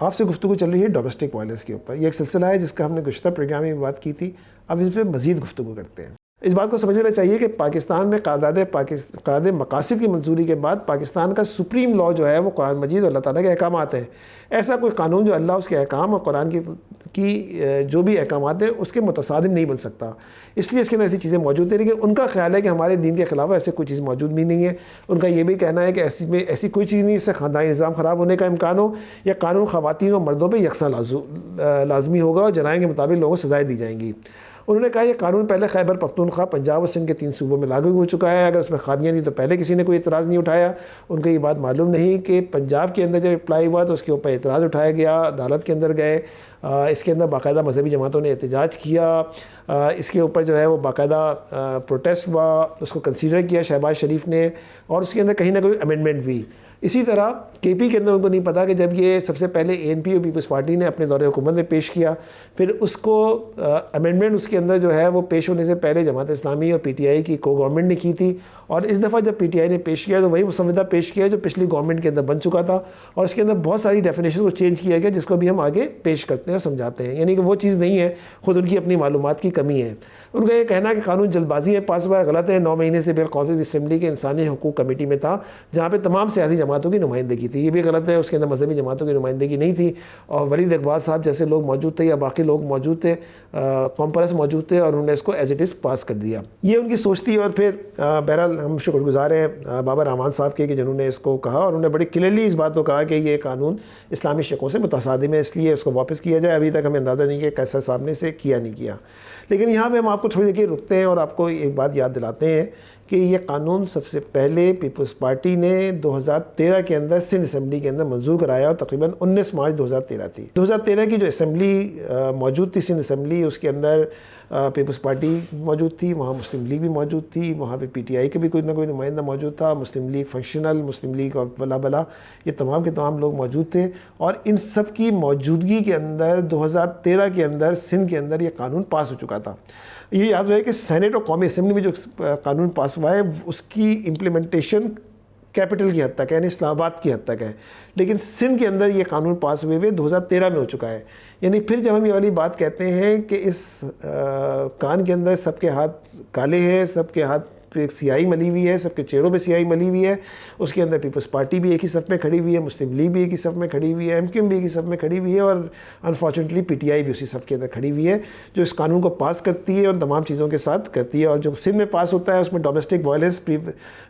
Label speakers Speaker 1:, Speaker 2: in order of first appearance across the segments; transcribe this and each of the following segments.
Speaker 1: आपसे गुफ्तगू चल रही है डोमेस्टिक वायलेंस के ऊपर। ये एक सिलसिला है जिसका हमने गुज़श्ता प्रोग्राम में बात की थी। अब इस पर मज़ीद गुफ्तगू करते हैं। इस बात को समझना चाहिए कि पाकिस्तान में क़रारदाद मकासद की मंजूरी के बाद पाकिस्तान का सुप्रीम लॉ जो है वो कुरान मजीद और अल्लाह ताला के अहकामात हैं। ऐसा कोई कानून जो अल्लाह उसके अहकाम और कुरान की जो भी अहकामात हैं उसके मुतसादिम नहीं बन सकता। इसलिए इसके अंदर ऐसी चीज़ें मौजूद हैं, लेकिन उनका ख्याल है कि हमारे दीन के खिलाफ ऐसे कोई चीज़ मौजूद भी नहीं है। उनका ये भी कहना है कि ऐसी कोई चीज़ नहीं, इससे ख़ानदानी निज़ाम ख़राब होने का इम्कान हो या कानून ख़वातीन और मर्दों पर यकसा लाजमी होगा और जराइम के मुताबिक लोगों को सजाएँ दी जाएंगी। उन्होंने कहा यह कानून पहले खैबर पख्तूनख्वा, पंजाब और सिंध के 3 सूबों में लागू हो चुका है। अगर उसमें खामियाँ थी तो पहले किसी ने कोई एतराज़ नहीं उठाया। उनको ये बात मालूम नहीं कि पंजाब के अंदर जब अप्लाई हुआ तो उसके ऊपर एतराज़ उठाया गया, अदालत के अंदर गए। इसके अंदर बाकायदा मजहबी जमातों ने एहतजाज किया। इसके ऊपर जो है वो बाकायदा प्रोटेस्ट हुआ, उसको कंसीडर किया शहबाज शरीफ ने, और उसके अंदर कहीं ना कोई अमेंडमेंट भी। इसी तरह केपी के अंदर उनको नहीं पता कि जब ये सबसे पहले एएनपी और पीपल्स पार्टी ने अपने दौरे हुकूमत में पेश किया, फिर उसको अमेंडमेंट उसके अंदर जो है वो पेश होने से पहले जमात इस्लामी और पीटीआई की को गवर्नमेंट ने की थी। और इस दफ़ा जब पीटीआई ने पेश किया तो वही मुसवदा पेश किया जो पिछली गवर्नमेंट के अंदर बन चुका था, और इसके अंदर बहुत सारी डेफिनेशन को चेंज किया गया जिसको भी हम आगे पेश करते हैं और समझाते हैं। यानी कि वो चीज़ नहीं है, खुद उनकी अपनी मालूमात की कमी है। उनका ये कहना है कि कानून जल्दबाजी में पास हुआ है, गलत है। 9 महीने से बिल कौमी असम्बली के इंसानी हकूक़ कमेटी में था जहाँ पर तमाम सियासी जमातों की नुमाइंदगी थी, ये भी गलत है। उसके अंदर मजहबी जमातों की नुमाइंदगी नहीं थी और वलीद इकबाल साहब जैसे लोग मौजूद थे या बाकी लोग मौजूद थे, कॉम्परस मौजूद थे, और उन्होंने इसको एज इट इज़ पास कर दिया। ये उनकी सोच थी। और फिर बहरहाल हम शुक्रगुजार हैं बाबर रहमान साहब के कि जिन्होंने इसको कहा, और उन्होंने बड़ी क्लियरली इस बात को कहा कि ये कानून इस्लामी शकों से मुतसादिम है, इसलिए उसको वापस किया जाए। अभी तक हमें अंदाज़ा नहीं कि कैसर साहब ने इसे किया नहीं किया। लेकिन यहाँ पे हम आपको थोड़ी देर रुकते हैं और आपको एक बात याद दिलाते हैं कि ये कानून सबसे पहले पीपल्स पार्टी ने 2013 के अंदर सिंध असम्बली के अंदर मंजूर कराया, और तकरीबन 19 मार्च 2013 थी। 2013 की जो असम्बली मौजूद थी सिंध असम्बली, उसके अंदर पीपल्स पार्टी मौजूद थी, वहाँ मुस्लिम लीग भी मौजूद थी, वहाँ पे पीटीआई के भी कोई ना कोई नुमाइंदा मौजूद था, मुस्लिम लीग फंक्शनल, मुस्लिम लीग और बला बला, ये तमाम के तमाम लोग मौजूद थे। और इन सब की मौजूदगी के अंदर 2013 के अंदर सिंध के अंदर ये कानून पास हो चुका था। ये याद रहे कि सेनेट और कौमी असम्बली में जो कानून पास हुआ है उसकी इम्प्लीमेंटेशन कैपिटल की हद तक है, यानी इस्लामाबाद की हद तक है, लेकिन सिंध के अंदर ये कानून पास हुए हुए 2013 में हो चुका है। यानी फिर जब हम ये वाली बात कहते हैं कि इस कान के अंदर सबके हाथ काले हैं, सबके हाथ पे सियाही मली हुई है, सबके चेहरों पे सियाही मली हुई है, उसके अंदर पीपल्स पार्टी भी एक ही सफ़ में खड़ी हुई है, मुस्लिम लीग भी एक ही सफ़ में खड़ी हुई है, एमक्यूएम भी एक ही सफ़ में खड़ी हुई है, और अनफॉर्चुनेटली पीटीआई भी उसी सफ़ के अंदर खड़ी हुई है जो इस कानून को पास करती है और तमाम चीज़ों के साथ करती है। और जो सिंध में पास होता है उसमें domestic violence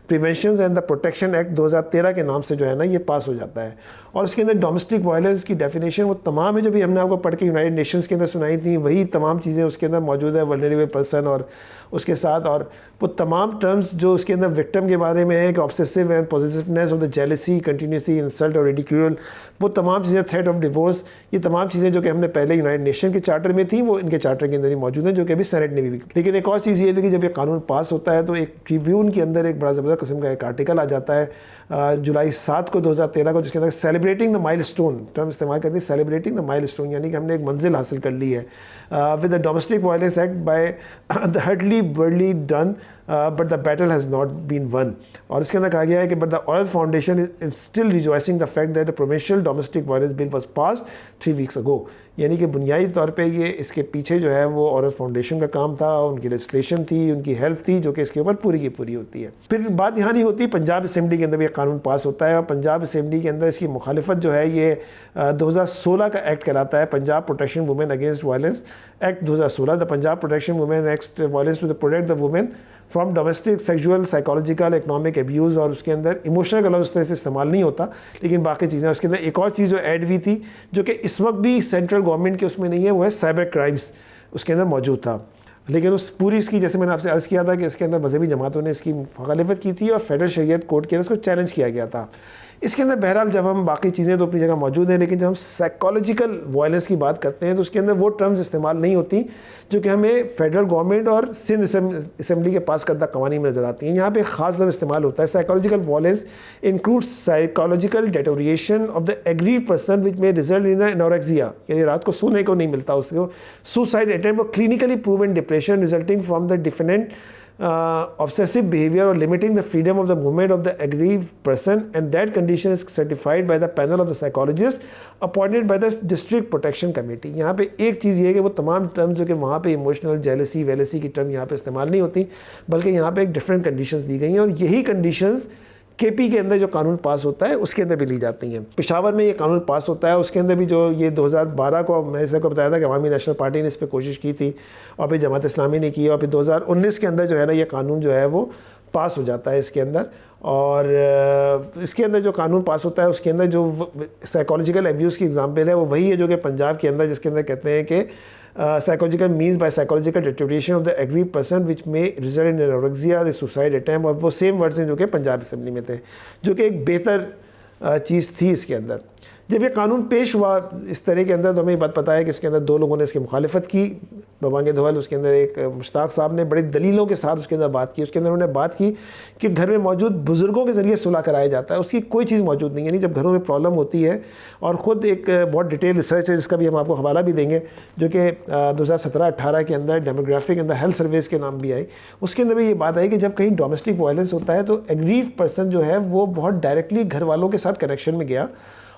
Speaker 1: prevention and the protection act 2013 के नाम से जो है ना ये पास हो जाता है। और उसके अंदर डोमेस्टिक वायलेंस की डेफिनेशन वो तमाम है जो भी हमने आपको पढ़ के यूनाइटेड नेशंस के अंदर सुनाई थी, वही तमाम चीज़ें उसके अंदर मौजूद है, वल्नरेबल पर्सन और उसके साथ, और वो तमाम टर्म्स जो उसके अंदर विक्टिम के बारे में है कि obsessive and positiveness of the jealousy, continuously, insult और रिडिक्यूल, वो तमाम चीज़ें, थ्रेट ऑफ डिवोर्स, ये तमाम चीज़ें जो कि हमने पहले यूनाइटेड नेशन के चार्टर में थी वो इनके चार्टर के अंदर ही मौजूद हैं, जो कि अभी सेनेट ने भी। लेकिन एक और चीज़ ये थी कि जब ये कानून पास होता है तो एक ट्रिब्यून के अंदर एक बड़ा ज़बरदस्त किस्म का एक आर्टिकल आ जाता है जुलाई 7 को 2013 को, जिसके अंदर सेलिब्रेटिंग द माइलस्टोन टर्म इस्तेमाल करते हैं, सेलिब्रेटिंग द माइलस्टोन, यानी कि हमने एक मंजिल हासिल कर ली है with the domestic violence act by the हर्डली burly done but the battle has not been won. और इसके अंदर कहा गया है कि but the oil foundation is still rejoicing the fact that the provincial domestic violence bill was pass 3 weeks ago. यानी कि बुनियादी तौर पे ये इसके पीछे जो है वो ऑरेंज फाउंडेशन का काम था, उनकी लेजिस्लेशन थी, उनकी हेल्प थी, जो कि इसके ऊपर पूरी की पूरी होती है। फिर बात यहाँ नहीं होती, पंजाब असम्बली के अंदर भी कानून पास होता है, और पंजाब असम्बली के अंदर इसकी मुखालिफत जो है ये 2016 का एक्ट कहलाता है, Punjab protection women against violence act 2016, the Punjab protection women act violence to protect the women from domestic sexual psychological economic abuse. और उसके अंदर इमोशनल का लफ्ज़ उस तरह से इस्तेमाल नहीं होता, लेकिन बाकी चीज़ें उसके अंदर एक और चीज़ जो ऐड हुई थी जो कि इस वक्त भी सेंट्रल गवर्नमेंट के उसमें नहीं है, वो है साइबर क्राइम्स, उसके अंदर मौजूद था। लेकिन उस पूरी इसकी, जैसे मैंने आपसे अर्ज़ किया था कि इसके अंदर मजहबी जमातों ने इसकी मुखालिफत की थी और फेडरल शरीयत कोर्ट के अंदर उसको चैलेंज किया गया था। इसके अंदर बहरहाल जब हम बाकी चीज़ें तो अपनी जगह मौजूद हैं, लेकिन जब हम साइकोलॉजिकल वायलेंस की बात करते हैं तो उसके अंदर वो टर्म्स इस्तेमाल नहीं होती जो कि हमें फेडरल गवर्नमेंट और सिंध असम्बली के पास करदा कवानीन में नज़र आती हैं। यहाँ पे ख़ास लफ्ज़ इस्तेमाल होता है, psychological violence includes psychological deterioration of the agreed person which में रिजल्ट इन एनोरेक्सिया, यानी रात को सोने को नहीं मिलता उसको, सुसाइड अटेम्प्ट और clinically proven depression resulting from the defendant obsessive behavior or limiting the freedom of the movement of the aggrieved person, and that condition is certified by the panel of the psychologist appointed by the district protection committee। यहाँ पे एक चीज़ ये है कि वो तमाम terms जो कि वहाँ पे इमोशनल जेलसी वेलसी की टर्म यहाँ पे इस्तेमाल नहीं होती, बल्कि यहाँ पे एक डिफरेंट कंडीशंस दी गई हैं, और यही कंडीशंस केपी के अंदर जो कानून पास होता है उसके अंदर भी ली जाती हैं। पेशावर में ये कानून पास होता है, उसके अंदर भी जो ये 2012 को मैं इसको बताया था कि अवामी नेशनल पार्टी ने इस पर कोशिश की थी और फिर जमात इस्लामी ने की, और फिर 2019 के अंदर जो है ना ये कानून जो है वो पास हो जाता है इसके अंदर। और इसके अंदर जो कानून पास होता है उसके अंदर जो साइकोलॉजिकल एब्यूज़ की एग्जाम्पल है वो वही है जो कि पंजाब के अंदर, जिसके अंदर कहते हैं कि psychological means by psychological deterioration of the aggrieved person which may result in anorexia, the suicide attempt, और वो सेम वर्ड्स हैं जो कि पंजाब असेंबली में थे, जो कि एक बेहतर चीज़ थी इसके अंदर। जब ये कानून पेश हुआ इस तरह के अंदर तो हमें ये बात पता है कि इसके अंदर दो लोगों ने इसकी मुखालिफत की, बबांगे धवल, उसके अंदर एक मुश्ताक साहब ने बड़ी दलीलों के साथ उसके अंदर बात की। उसके अंदर उन्होंने बात की कि घर में मौजूद बुज़ुर्गों के ज़रिए सुलह कराया जाता है, उसकी कोई चीज़ मौजूद नहीं है। यानी जब घरों में प्रॉब्लम होती है, और ख़ुद एक बहुत डिटेल रिसर्च है जिसका भी हम आपको हवाला भी देंगे, जो कि 2017-18 के अंदर demographic and the health surveys के नाम भी आई, उसके अंदर भी ये बात आई कि जब कहीं डोमेस्टिक वायलेंस होता है तो एग्रीव पर्सन जो है वो बहुत डायरेक्टली घर वालों के साथ कनेक्शन में गया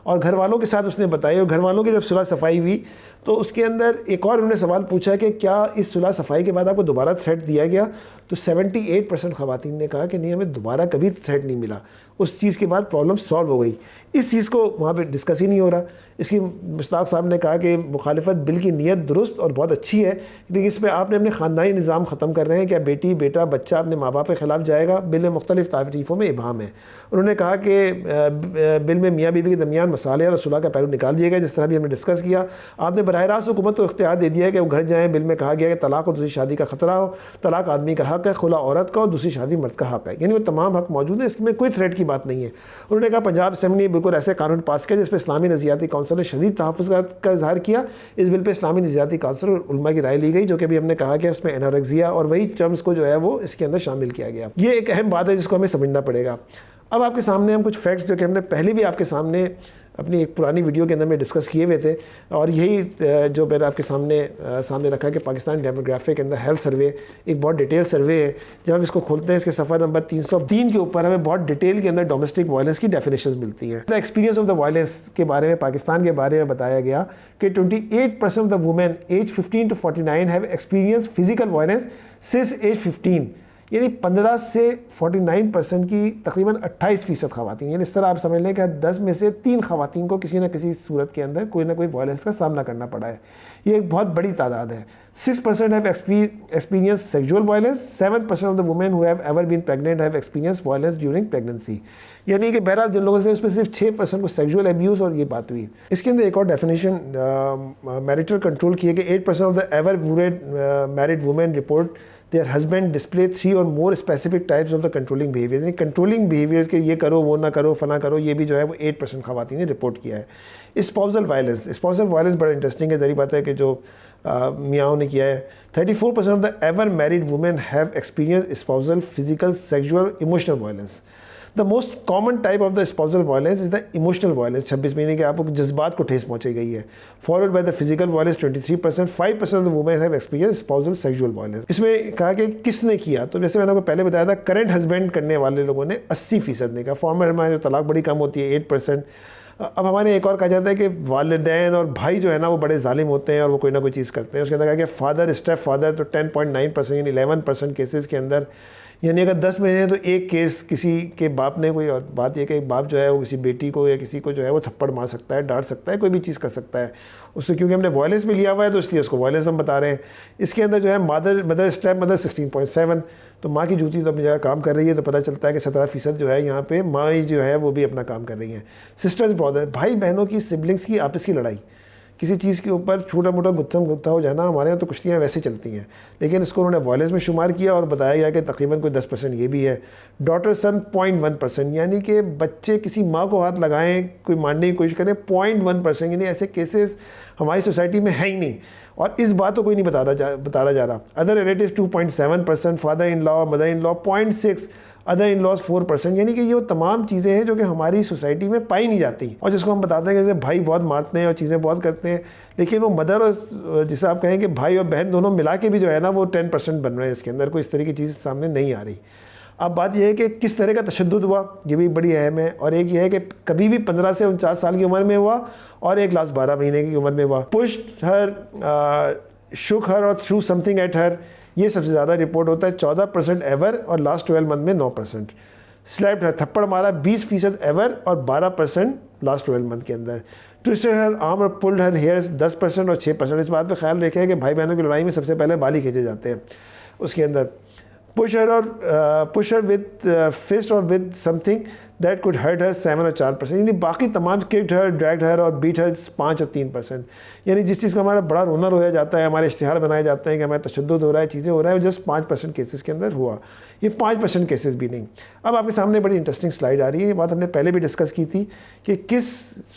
Speaker 1: और घर वालों के साथ उसने बताई, और घर वालों की जब सुलह सफाई हुई तो उसके अंदर एक और उन्होंने सवाल पूछा कि क्या इस सुलह सफाई के बाद आपको दोबारा थ्रेट दिया गया, तो 78% ख़वातीन ने कहा कि नहीं, हमें दोबारा कभी थ्रेट नहीं मिला, उस चीज़ के बाद प्रॉब्लम सॉल्व हो गई। इस चीज़ को वहाँ पे डिस्कस ही नहीं हो रहा। इसकी मुश्ताक साहब ने कहा कि मुखालिफत बिल की नीयत दुरुस्त और बहुत अच्छी है, लेकिन इस पर आपने अपने ख़ानदानी निज़ाम ख़त्म कर रहे हैं, क्या बेटी बेटा बच्चा अपने माँ बाप के ख़िलाफ़ जाएगा। बिल में मुख्तलिफ़ तारीफ़ों में इबाहम है। उन्होंने कहा कि बिल में मियाँ बीवी के दरमियान मसाले और सुलह का पहलू निकाल दिया गया, जिस तरह भी हमने डिस्कस किया। आपने बराह रास्त हुकूमत को इख्तियार दे दिया है कि वो घर जाएँ। बिल में कहा गया कि तलाक़ और दूसरी शादी का ख़तरा हो, तलाक़ आदमी का हक़ है, खुला औरत का, और दूसरी शादी मर्द का हक़ है, यानी वो तमाम हक़ मौजूद है, इसमें कोई थ्रेट की बात नहीं है। उन्होंने कहा पंजाब असेंबली ने बिल्कुल ऐसे कानून पास किया जिस पर इस्लामी नज़रियाती काउंसिल ने शदीद तहफ़्फ़ुज़ का इज़हार किया। इस बिल पर इस्लामी नज़रियाती काउंसिल और उलमा की राय ली गई, जो कि अभी हमने कहा कि उसमें एनोरेक्सिया और वही टर्म्स को जो है वो इसके अंदर शामिल किया गया। ये एक अहम बात है जिसको हमें समझना पड़ेगा। अब आपके सामने हम कुछ फैक्ट्स जो कि हमने पहले भी आपके सामने अपनी एक पुरानी वीडियो के अंदर में डिस्कस किए हुए थे, और यही जो मैंने आपके सामने रखा कि Pakistan demographic and the health survey एक बहुत डिटेल सर्वे है। जब हम इसको खोलते हैं, इसके सफ़ा नंबर 303 के ऊपर हमें बहुत डिटेल के अंदर डोमेस्टिक वायलेंस की डेफिनेशंस मिलती हैं। The experience of the violence के बारे में, पाकिस्तान के बारे में बताया गया कि 28% of the women age 15 to 49 have experience physical violence since age 15, यानी 15 से 49% की तकरीबन 28% ख़वातीन, यानी इस तरह आप समझ लें कि 10 में से 3 ख़वातीन को किसी न किसी सूरत के अंदर कोई ना कोई वायलेंस का सामना करना पड़ा है। ये एक बहुत बड़ी तादाद है। 6% have experience sexual violence, 7% of the women who have ever been pregnant have experience violence during pregnancy, यानी कि बहरहाल जिन लोगों से उसमें सिर्फ 6% को सेक्सुअल एब्यूज़ और ये बात हुई। इसके अंदर एक और डेफिनेशन मैरिटल कंट्रोल की है कि 8% of the ever married women report there husband display 3 और more specific types of the controlling behaviour, यानी कंट्रोलिंग बिहेवियर्स के ये करो वो ना करो फना करो, ये भी जो है वो 8% ख़वातीन ने रिपोर्ट किया है। स्पाउसल वायलेंस बड़ा इंटरेस्टिंग है, जरी बात है कि जो मियाओं ने किया है। 34% of the ever married women have experience spousal physical sexual emotional violence. The most common type of the spousal violence is the emotional violence, 26 महीने के आपको जज्बात को ठेस पहुंचाई गई है। Followed by the physical violence 23%, 5% of the women have experience spousal sexual violence. इसमें कहा कि किसने किया, तो जैसे मैंने आपको पहले बताया था करंट हस्बैंड करने वाले लोगों ने 80% ने कहा। फॉर्मर हमारे तलाक बड़ी कम होती है 8%। अब हमारे एक और कहा जाता है कि वालिदैन और भाई जो है ना वो बड़े जालिम होते हैं और वो कोई ना कोई चीज़ करते हैं। उसके अंदर कहा कि फादर स्टेप फादर, तो 10.9% यानी 11% केसेस के अंदर, यानी अगर 10 में है तो एक केस किसी के बाप ने, कोई और बात यह कि एक बाप जो है वो किसी बेटी को या किसी को जो है वो थप्पड़ मार सकता है, डांट सकता है, कोई भी चीज़ कर सकता है उससे, क्योंकि हमने वायलेंस भी लिया हुआ है तो इसलिए उसको वायलेंस हम बता रहे हैं। इसके अंदर जो है मदर स्टेप मदर 16.7, तो माँ की जूती तो अपनी जगह काम कर रही है, तो पता चलता है कि 17% जो है यहाँ पे माँ ही जो है वो भी अपना काम कर रही हैं। सिस्टर्स ब्रदर, भाई बहनों की, सिबलिंग्स की आपस की लड़ाई, किसी चीज़ के ऊपर छोटा मोटा गुत्था हो जाना, हमारे यहाँ तो कुश्तियाँ वैसे चलती हैं, लेकिन इसको उन्होंने वायलेंस में शुमार किया और बताया गया कि तकरीबन कोई 10% ये भी है। डॉटर सन 0.1%, यानी कि बच्चे किसी माँ को हाथ लगाएं, कोई मारने की कोशिश करें, 0.1%, यानी ऐसे केसेस हमारी सोसाइटी में है ही नहीं, और इस बात को कोई नहीं बताया जा रहा। Other relative 2.7%, father in law mother in law 0.6, other in laws 4%, यानी कि ये वो तमाम चीज़ें हैं जो कि हमारी सोसाइटी में पाई नहीं जाती और जिसको हम बताते हैं कि जैसे भाई बहुत मारते हैं और चीज़ें बहुत करते हैं, लेकिन वो मदर और जिसे आप कहें कि भाई और बहन दोनों मिला के भी जो है ना वो 10% बन रहे हैं, इसके अंदर कोई इस तरह की चीज़ सामने नहीं आ रही। अब बात यह है कि किस तरह का तशद्दुद हुआ, ये भी बड़ी अहम है। और एक ये है कि कभी भी 15 से 49 साल की उम्र में हुआ और एक लास्ट 12 महीने की उम्र में हुआ। पुश्ड हर, शुक हर और थ्रू समथिंग एट हर, ये सबसे ज़्यादा रिपोर्ट होता है 14% एवर और लास्ट 12 मंथ में 9%। स्लैप्ड हर, थप्पड़ मारा 20% एवर और 12% लास्ट 12 मंथ के अंदर। ट्विस्टेड हर आर्म और पुल्ड हर हेयर्स 10% और 6%। इस बात पर ख्याल रखें कि भाई बहनों की लड़ाई में सबसे पहले बाल ही खींचे जाते हैं उसके अंदर। पुश हर विद फिस्ट और with something that could hurt her 7 और 4%। यानी बाकी तमाम किक्ड हर, ड्रैग्ड हर और बीट हर 5 और 3%। यानी जिस चीज़ का हमारा बड़ा रोना रोया जाता है, हमारे इश्तिहार बनाए जाते हैं कि हमारे तशद्दुद हो रहा है, चीज़ें हो रहा है, जस्ट 5% केसेस के अंदर हुआ। ये 5% केसेस भी नहीं। अब आपके सामने बड़ी इंटरेस्टिंग स्लाइड आ रही है। ये बात हमने पहले भी डिस्कस की थी कि किस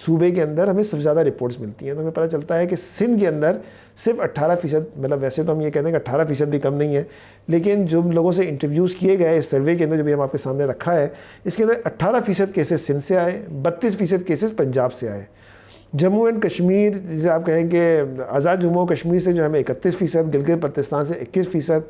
Speaker 1: सूबे के अंदर हमें सबसे ज़्यादा रिपोर्ट्स मिलती हैं। तो हमें पता चलता है कि सिंध के अंदर सिर्फ 18%, मतलब वैसे तो हम ये कहते हैं कि 18% भी कम नहीं है, लेकिन जो लोगों से इंटरव्यूज़ किए गए इस सर्वे के अंदर, जो भी हम आपके सामने रखा है, इसके अंदर 18% केसेस सिंध से आए, 32% केसेस पंजाब से आए। जम्मू एंड कश्मीर, जिसे आप कहेंगे आज़ाद जम्मू कश्मीर से जो हमें 31%, गिलगित बल्तिस्तान से 21%,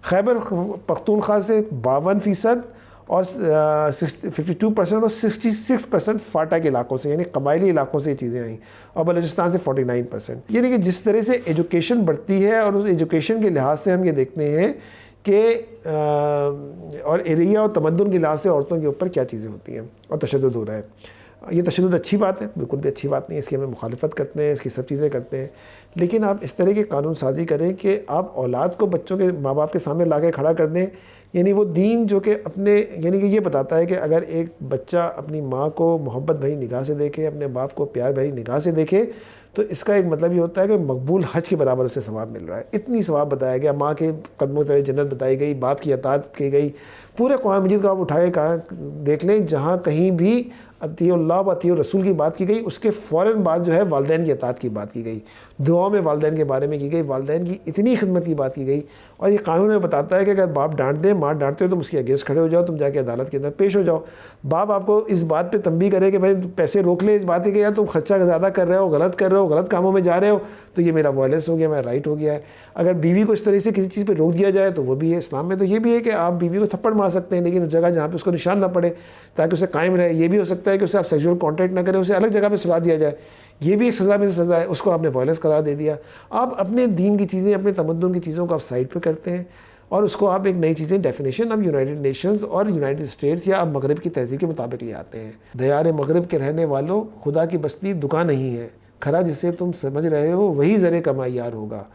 Speaker 1: खैबर पख्तूनख्वा से 52% और 52% और 66% फाटा के इलाकों से, यानी कबायली इलाकों से ये चीज़ें आई, और बलूचिस्तान से 49%। यानी कि जिस तरह से एजुकेशन बढ़ती है और उस एजुकेशन के लिहाज से हम ये देखते हैं कि और एरिया और तमद्दुन के लिहाज से औरतों के ऊपर क्या चीज़ें होती हैं और तशद्दुद हो रहा है। ये तशद्दुद अच्छी बात है, बिल्कुल भी अच्छी बात नहीं है, इसकी हमें मुखालफत करते हैं, इसकी सब चीज़ें करते हैं, लेकिन आप इस तरह की कानून साजी करें कि आप औलाद को बच्चों के माँ बाप के सामने ला के खड़ा कर दें। यानी वो दीन जो कि अपने, यानी कि ये बताता है कि अगर एक बच्चा अपनी माँ को मोहब्बत भरी निगाह से देखे, अपने बाप को प्यार भरी निगाह से देखे, तो इसका एक मतलब ये होता है कि मकबूल हज के बराबर उसे सवाब मिल रहा है। इतनी सवाब बताया गया, माँ के कदमों तले जन्नत बताई गई, बाप की अतात की गई। पूरे कुरान मजीद को आप उठाए कहा देख लें, जहाँ कहीं भी अतीउल्लाह व अतीउर रसूल की बात की गई, उसके फ़ौरन बाद जो है वालदैन की अतात की बात की गई, दुआ में वालदैन के बारे में की गई, वालदैन की इतनी खिदमत की बात की गई। और ये कानून में बताता है कि अगर बाप डांट दे, माँ डांटते हो, तुम उसके अगेंस्ट खड़े हो जाओ, तुम जाके अदालत के अंदर पेश हो जाओ। बाप आपको इस बात पे तंबीह करे कि भाई पैसे रोक ले, इस बात की कि यार तुम खर्चा ज़्यादा कर रहे हो, गलत कर रहे हो, गलत कामों में जा रहे हो, तो ये मेरा वायलेंस हो गया, मेरा राइट हो गया है। अगर बीवी को इस तरह से किसी चीज़ पर रोक दिया जाए तो वो भी है। इस्लाम में तो ये भी है कि आप बीवी को थप्पड़ मार सकते हैं, लेकिन उस जगह जहाँ पर उसको निशान ना पड़े, ताकि उसे कायम रहे। ये भी हो सकता है कि उसे आप सेक्सुअल कॉन्टैक्ट ना करें, उसे अलग जगह पर सुला दिया जाए, ये भी एक सज़ा में से सज़ा है। उसको आपने वायलेंस करार दे दिया। आप अपने दीन की चीज़ें, अपने तमद्दुन की चीज़ों को आप साइड पे करते हैं और उसको आप एक नई चीज़ें डेफिनेशन अब यूनाइटेड नेशंस और यूनाइटेड स्टेट्स या अब मगरब की तहज़ीब के मुताबिक ले आते हैं। दयार मगरब के रहने वालों, खुदा की बस्ती दुकान नहीं है, खरा जिसे तुम समझ रहे हो वही ज़रे कमायार होगा।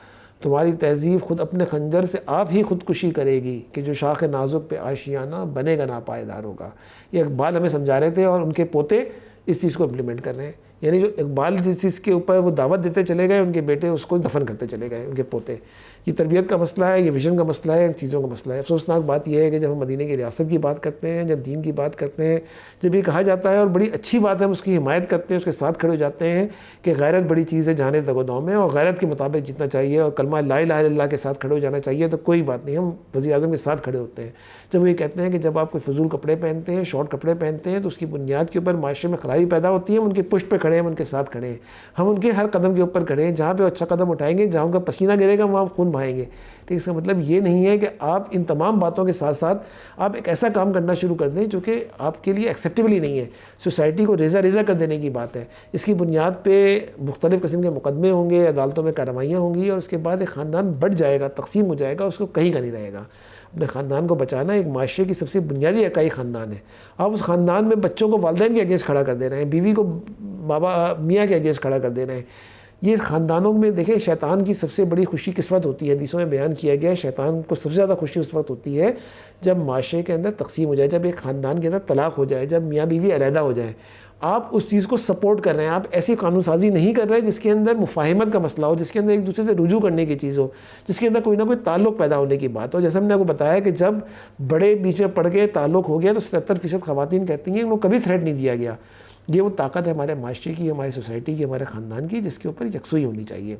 Speaker 1: तुम्हारी तहज़ीब खुद अपने खंजर से आप ही खुदकुशी करेगी कि जो शाख नाजुक पे आशियाना बनेगा नापायदार होगा। ये इकबाल हमें समझा रहे थे और उनके पोते इस चीज़ को इम्प्लीमेंट कर रहे हैं। यानी जो इकबाल जिस चीज़ के ऊपर वो दावत देते चले गए, उनके बेटे उसको दफन करते चले गए, उनके पोते। ये तरबियत का मसला है, ये विजन का मसला है, इन चीज़ों का मसला है। अफसोसनाक बात यह है कि जब हम मदीने की रियासत की बात करते हैं, जब दीन की बात करते हैं, जब ये कहा जाता है और बड़ी अच्छी बात है, हम उसकी हिमायत करते हैं, उसके साथ खड़े हो जाते हैं कि गैरत बड़ी चीज़ है जाने तगोदाव में, और गैरत के मुताबिक जीतना चाहिए और कलमा ला इलाहा इल्लल्लाह के साथ खड़े हो जाना चाहिए, तो कोई बात नहीं, हम वज़ीर आज़म के साथ खड़े होते हैं। जब वो ये कहते हैं कि जब आप कोई फजूल कपड़े पहनते हैं, शॉर्ट कपड़े पहनते हैं, तो उसकी बुनियाद के ऊपर माशरे में खराबी पैदा होती है। हम उनके पुष्ट पे खड़े हैं, हम उनके साथ खड़े हैं, हम उनके हर कदम के ऊपर खड़े हैं। जहाँ पे अच्छा कदम उठाएंगे, जहाँ उनका पसीना गिरेगा, वहाँ खून बहाएंगे। ठीक, इसका मतलब ये नहीं है कि आप इन तमाम बातों के साथ साथ आप एक ऐसा काम करना शुरू कर दें जो कि आपके लिए एक्सेप्टेबल ही नहीं है। सोसाइटी को रेज़ा रेज़ा कर देने की बात है। इसकी बुनियाद पे मुख्तलिफ़ किस्म के मुकदमे होंगे, अदालतों में कार्रवाइयाँ होंगी और उसके बाद एक ख़ानदान बढ़ जाएगा, तकसीम हो जाएगा, उसको कहीं का नहीं रहेगा। अपने ख़ानदान को बचाना एक माशरे की सबसे बुनियादी इकाई ख़ानदान है। आप उस ख़ानदान में बच्चों को वालिदैन के अगेंस्ट खड़ा कर दे रहे हैं, बीवी को बाबा मियाँ के अगेंस्ट खड़ा कर दे रहे हैं। ये ख़ानदानों में देखें, शैतान की सबसे बड़ी खुशी किस वक्त होती है? हदीसों में बयान किया गया है, शैतान को सबसे ज़्यादा खुशी उस वक्त होती है जब माशरे के अंदर तकसीम हो जाए, जब एक ख़ानदान के अंदर तलाक़ हो जाए, जब मियाँ बीवी अलहदा हो जाए। आप उस चीज़ को सपोर्ट कर रहे हैं, आप ऐसी कानून साजी नहीं कर रहे जिसके अंदर मुफाहिमत का मसला हो, जिसके अंदर एक दूसरे से रुजू करने की चीज़ हो, जिसके अंदर कोई ना कोई ताल्लुक़ पैदा होने की बात हो। जैसे हमने आपको बताया कि जब बड़े बीच में पड़ के ताल्लुक़ हो गया तो 77% ख़वातीन कहती हैं कि उनको कभी थ्रेट नहीं दिया गया। ये वो ताकत है हमारे माशरे की, हमारी सोसाइटी की, हमारे ख़ानदान की, जिसके ऊपर यकसुई होनी चाहिए।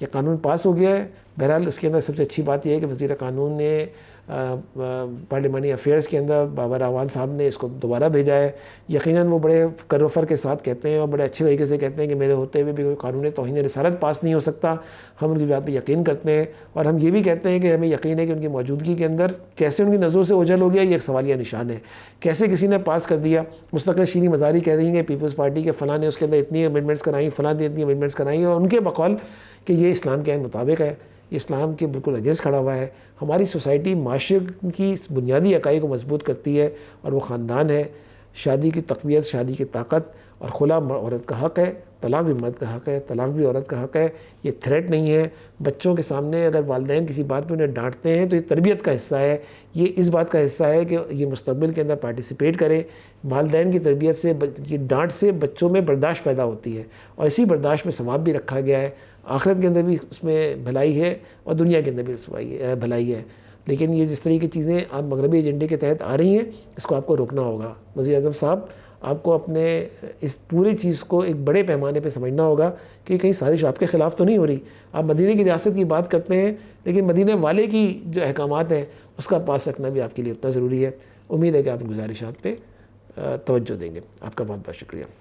Speaker 1: ये कानून पास हो गया है। बहरहाल उसके अंदर सबसे अच्छी बात यह है कि वज़ीर कानून ने पार्लिमानी अफेयर्स के अंदर बाबर आवान साहब ने इसको दोबारा भेजा है। यकीनन वो बड़े करोफर के साथ कहते हैं और बड़े अच्छे तरीके से कहते हैं कि मेरे होते हुए भी कोई कानून तौहीन रिसालत पास नहीं हो सकता। हम उनकी बात पर यकीन करते हैं और हम ये भी कहते हैं कि हमें यकीन है कि उनकी मौजूदगी के अंदर कैसे उनकी नज़रों से ओझल हो गया, ये एक सवालिया निशान है। कैसे किसी ने पास कर दिया, मुस्तकिल शीरी मज़ारी कह रही हैं पीपल्स पार्टी के फ़लाँ ने उसके अंदर इतनी अमेंडमेंट्स कराई, फ़लाँ ने इतनी अमेंडमेंट्स कराई, और उनके बकौल कि ये इस्लाम के मुताबिक है, इस्लाम के बिल्कुल अगेंस्ट खड़ा हुआ है। हमारी सोसाइटी माशरे की बुनियादी इकाई को मजबूत करती है और वो ख़ानदान है। शादी की तक़वियत, शादी की ताकत और खुला औरत का हक़ है, तलाक़ भी मर्द का हक़ है, तलाक़ भी औरत का हक़ है। ये थ्रेट नहीं है। बच्चों के सामने अगर वालिदैन किसी बात पे उन्हें डांटते हैं तो ये तरबियत का हिस्सा है, ये इस बात का हिस्सा है कि ये मुस्तक़बिल के अंदर पार्टिसिपेट करें। वालिदैन की तरबियत से, ये डांट से बच्चों में बर्दाश्त पैदा होती है और इसी बर्दाश्त में सवाब भी रखा गया है। आखिरत के अंदर भी उसमें भलाई है और दुनिया के अंदर भी भलाई है। लेकिन ये जिस तरह की चीज़ें अब मगरबी एजेंडे के तहत आ रही हैं, इसको आपको रोकना होगा। वज़ीर-ए-आज़म साहब, आपको अपने इस पूरी चीज़ को एक बड़े पैमाने पे समझना होगा कि कहीं साजिश आपके ख़िलाफ़ तो नहीं हो रही। आप मदीने की रियासत की बात करते हैं, लेकिन मदीने वाले की जो अहकामात हैं उसका पास रखना भी आपके लिए उतना ज़रूरी है। उम्मीद है कि आप इन गुज़ारिशात पे तवज्जो देंगे। आपका बहुत बहुत शुक्रिया।